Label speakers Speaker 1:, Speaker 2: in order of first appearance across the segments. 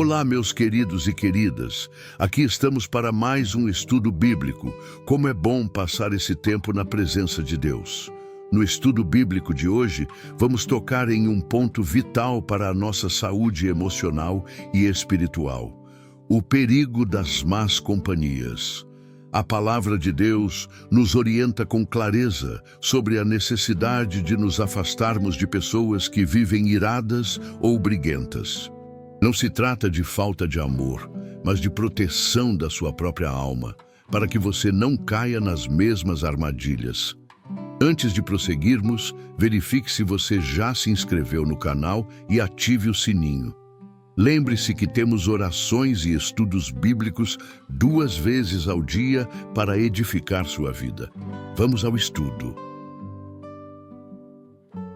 Speaker 1: Olá, meus queridos e queridas. Aqui estamos para mais um estudo bíblico. Como é bom passar esse tempo na presença de Deus. No estudo bíblico de hoje, vamos tocar em um ponto vital para a nossa saúde emocional e espiritual: o perigo das más companhias. A palavra de Deus nos orienta com clareza sobre a necessidade de nos afastarmos de pessoas que vivem iradas ou briguentas. Não se trata de falta de amor, mas de proteção da sua própria alma, para que você não caia nas mesmas armadilhas. Antes de prosseguirmos, verifique se você já se inscreveu no canal e ative o sininho. Lembre-se que temos orações e estudos bíblicos 2 vezes ao dia para edificar sua vida. Vamos ao estudo.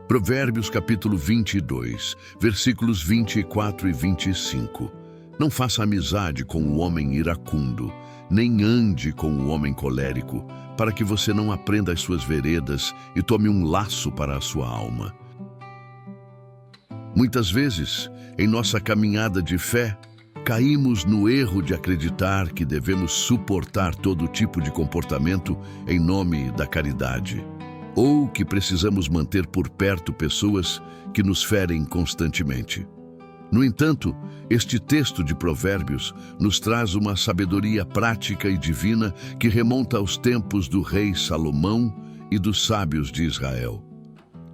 Speaker 1: Provérbios capítulo 22, versículos 24 e 25. Não faça amizade com o homem iracundo, nem ande com o homem colérico, para que você não aprenda as suas veredas e tome um laço para a sua alma. Muitas vezes, em nossa caminhada de fé, caímos no erro de acreditar que devemos suportar todo tipo de comportamento em nome da caridade, ou que precisamos manter por perto pessoas que nos ferem constantemente. No entanto, este texto de Provérbios nos traz uma sabedoria prática e divina que remonta aos tempos do rei Salomão e dos sábios de Israel.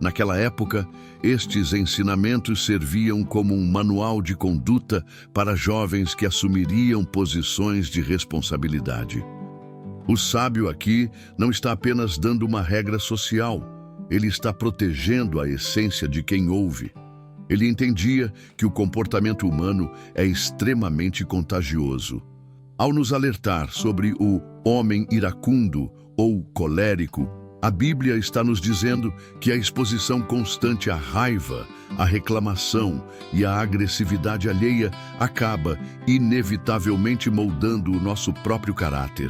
Speaker 1: Naquela época, estes ensinamentos serviam como um manual de conduta para jovens que assumiriam posições de responsabilidade. O sábio aqui não está apenas dando uma regra social, ele está protegendo a essência de quem ouve. Ele entendia que o comportamento humano é extremamente contagioso. Ao nos alertar sobre o homem iracundo ou colérico, a Bíblia está nos dizendo que a exposição constante à raiva, à reclamação e à agressividade alheia acaba inevitavelmente moldando o nosso próprio caráter.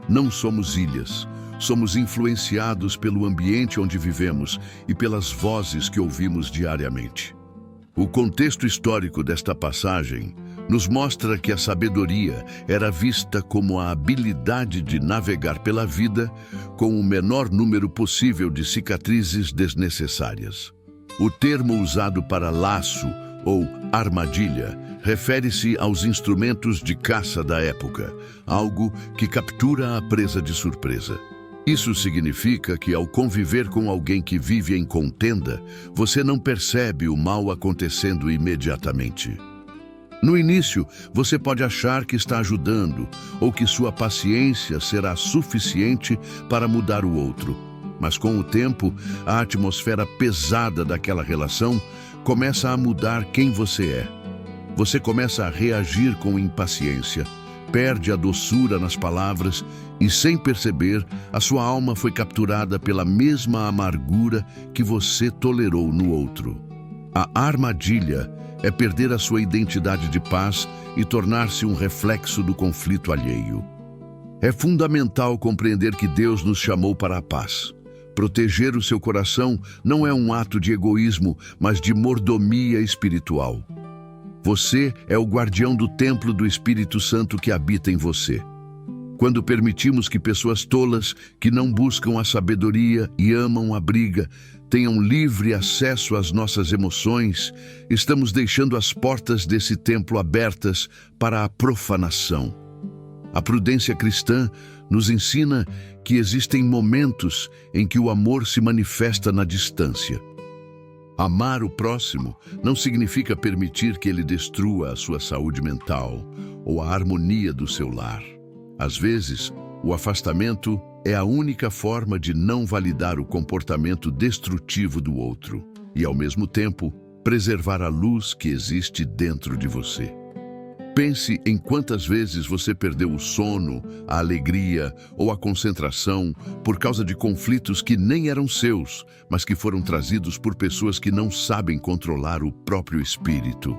Speaker 1: Não somos ilhas, somos influenciados pelo ambiente onde vivemos e pelas vozes que ouvimos diariamente. O contexto histórico desta passagem nos mostra que a sabedoria era vista como a habilidade de navegar pela vida com o menor número possível de cicatrizes desnecessárias. O termo usado para laço ou armadilha refere-se aos instrumentos de caça da época, algo que captura a presa de surpresa. Isso significa que, ao conviver com alguém que vive em contenda, você não percebe o mal acontecendo imediatamente. No início, você pode achar que está ajudando ou que sua paciência será suficiente para mudar o outro. Mas com o tempo, a atmosfera pesada daquela relação começa a mudar quem você é. Você começa a reagir com impaciência, perde a doçura nas palavras e, sem perceber, a sua alma foi capturada pela mesma amargura que você tolerou no outro. A armadilha é perder a sua identidade de paz e tornar-se um reflexo do conflito alheio. É fundamental compreender que Deus nos chamou para a paz. Proteger o seu coração não é um ato de egoísmo, mas de mordomia espiritual. Você é o guardião do templo do Espírito Santo que habita em você. Quando permitimos que pessoas tolas, que não buscam a sabedoria e amam a briga, tenham livre acesso às nossas emoções, estamos deixando as portas desse templo abertas para a profanação. A prudência cristã nos ensina que existem momentos em que o amor se manifesta na distância. Amar o próximo não significa permitir que ele destrua a sua saúde mental ou a harmonia do seu lar. Às vezes, o afastamento é a única forma de não validar o comportamento destrutivo do outro e, ao mesmo tempo, preservar a luz que existe dentro de você. Pense em quantas vezes você perdeu o sono, a alegria ou a concentração por causa de conflitos que nem eram seus, mas que foram trazidos por pessoas que não sabem controlar o próprio espírito.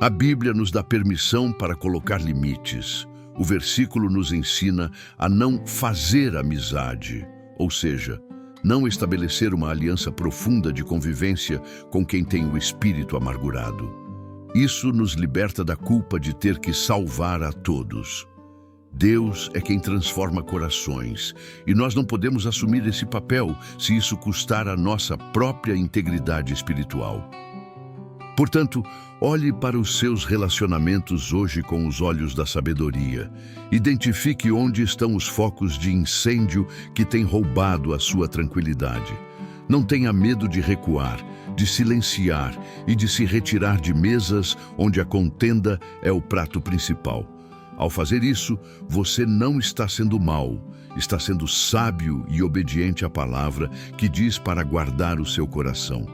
Speaker 1: A Bíblia nos dá permissão para colocar limites. O versículo nos ensina a não fazer amizade, ou seja, não estabelecer uma aliança profunda de convivência com quem tem o espírito amargurado. Isso nos liberta da culpa de ter que salvar a todos. Deus é quem transforma corações, e nós não podemos assumir esse papel se isso custar a nossa própria integridade espiritual. Portanto, olhe para os seus relacionamentos hoje com os olhos da sabedoria. Identifique onde estão os focos de incêndio que têm roubado a sua tranquilidade. Não tenha medo de recuar, de silenciar e de se retirar de mesas onde a contenda é o prato principal. Ao fazer isso, você não está sendo mau, está sendo sábio e obediente à palavra que diz para guardar o seu coração.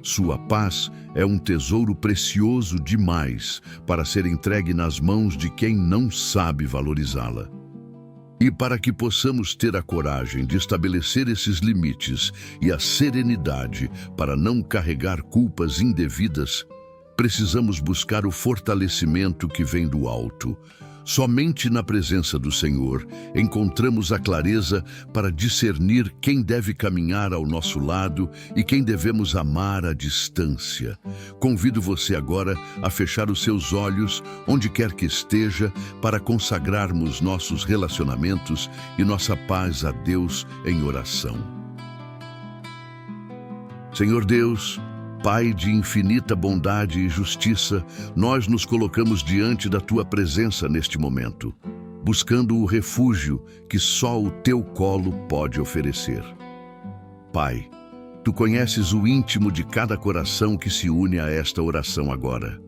Speaker 1: Sua paz é um tesouro precioso demais para ser entregue nas mãos de quem não sabe valorizá-la. E para que possamos ter a coragem de estabelecer esses limites e a serenidade para não carregar culpas indevidas, precisamos buscar o fortalecimento que vem do alto. Somente na presença do Senhor encontramos a clareza para discernir quem deve caminhar ao nosso lado e quem devemos amar à distância. Convido você agora a fechar os seus olhos, onde quer que esteja, para consagrarmos nossos relacionamentos e nossa paz a Deus em oração. Senhor Deus, Pai de infinita bondade e justiça, nós nos colocamos diante da Tua presença neste momento, buscando o refúgio que só o Teu colo pode oferecer. Pai, Tu conheces o íntimo de cada coração que se une a esta oração agora.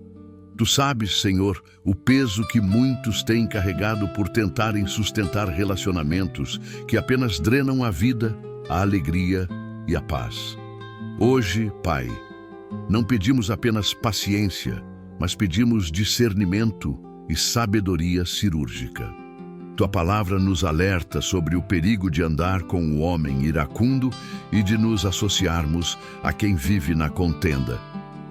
Speaker 1: Tu sabes, Senhor, o peso que muitos têm carregado por tentarem sustentar relacionamentos que apenas drenam a vida, a alegria e a paz. Hoje, Pai, não pedimos apenas paciência, mas pedimos discernimento e sabedoria cirúrgica. Tua palavra nos alerta sobre o perigo de andar com o homem iracundo e de nos associarmos a quem vive na contenda.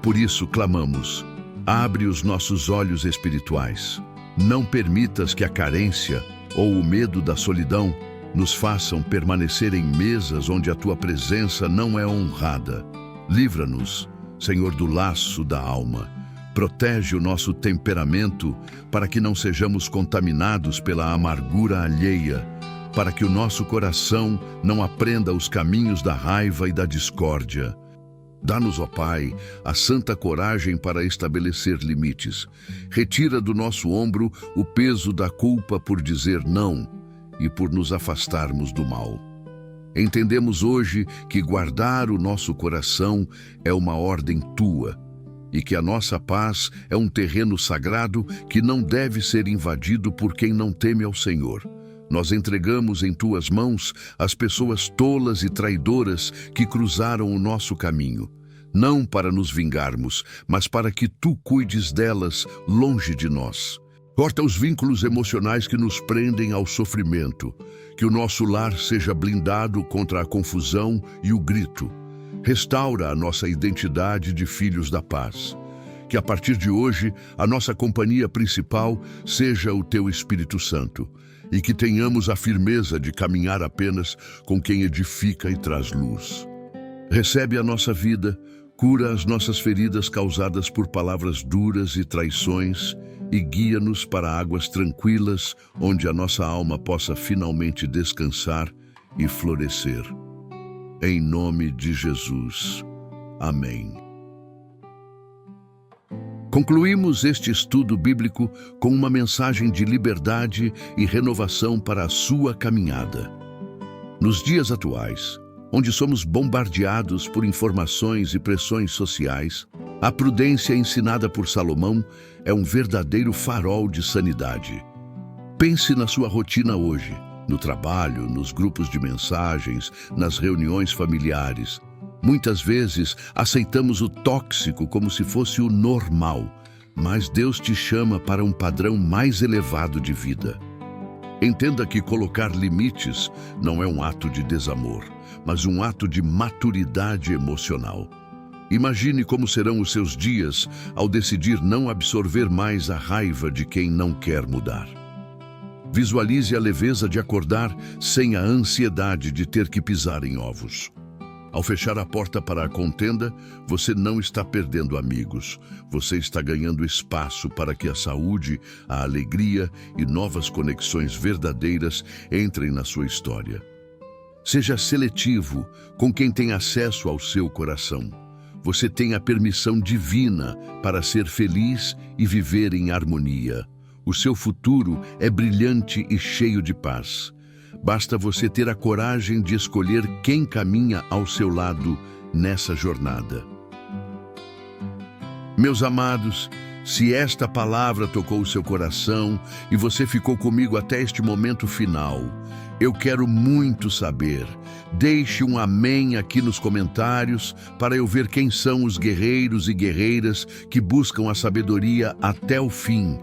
Speaker 1: Por isso clamamos, abre os nossos olhos espirituais. Não permitas que a carência ou o medo da solidão nos façam permanecer em mesas onde a Tua presença não é honrada. Livra-nos, Senhor, do laço da alma. Protege o nosso temperamento para que não sejamos contaminados pela amargura alheia, para que o nosso coração não aprenda os caminhos da raiva e da discórdia. Dá-nos, ó Pai, a santa coragem para estabelecer limites. Retira do nosso ombro o peso da culpa por dizer não e por nos afastarmos do mal. Entendemos hoje que guardar o nosso coração é uma ordem Tua e que a nossa paz é um terreno sagrado que não deve ser invadido por quem não teme ao Senhor. Nós entregamos em Tuas mãos as pessoas tolas e traidoras que cruzaram o nosso caminho, não para nos vingarmos, mas para que Tu cuides delas longe de nós. Corta os vínculos emocionais que nos prendem ao sofrimento, que o nosso lar seja blindado contra a confusão e o grito. Restaura a nossa identidade de filhos da paz. Que a partir de hoje a nossa companhia principal seja o Teu Espírito Santo e que tenhamos a firmeza de caminhar apenas com quem edifica e traz luz. Recebe a nossa vida, cura as nossas feridas causadas por palavras duras e traições e guia-nos para águas tranquilas, onde a nossa alma possa finalmente descansar e florescer. Em nome de Jesus. Amém. Concluímos este estudo bíblico com uma mensagem de liberdade e renovação para a sua caminhada. Nos dias atuais, onde somos bombardeados por informações e pressões sociais, a prudência ensinada por Salomão é um verdadeiro farol de sanidade. Pense na sua rotina hoje, no trabalho, nos grupos de mensagens, nas reuniões familiares. Muitas vezes aceitamos o tóxico como se fosse o normal, mas Deus te chama para um padrão mais elevado de vida. Entenda que colocar limites não é um ato de desamor, mas um ato de maturidade emocional. Imagine como serão os seus dias ao decidir não absorver mais a raiva de quem não quer mudar. Visualize a leveza de acordar sem a ansiedade de ter que pisar em ovos. Ao fechar a porta para a contenda, você não está perdendo amigos. Você está ganhando espaço para que a saúde, a alegria e novas conexões verdadeiras entrem na sua história. Seja seletivo com quem tem acesso ao seu coração. Você tem a permissão divina para ser feliz e viver em harmonia. O seu futuro é brilhante e cheio de paz. Basta você ter a coragem de escolher quem caminha ao seu lado nessa jornada. Meus amados, se esta palavra tocou o seu coração e você ficou comigo até este momento final, eu quero muito saber. Deixe um amém aqui nos comentários para eu ver quem são os guerreiros e guerreiras que buscam a sabedoria até o fim.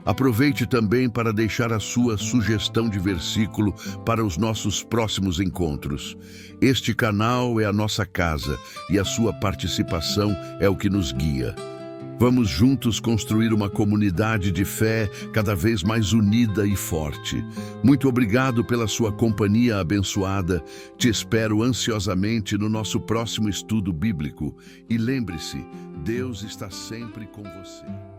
Speaker 1: Aproveite também para deixar a sua sugestão de versículo para os nossos próximos encontros. Este canal é a nossa casa e a sua participação é o que nos guia. Vamos juntos construir uma comunidade de fé cada vez mais unida e forte. Muito obrigado pela sua companhia abençoada. Te espero ansiosamente no nosso próximo estudo bíblico. E lembre-se, Deus está sempre com você.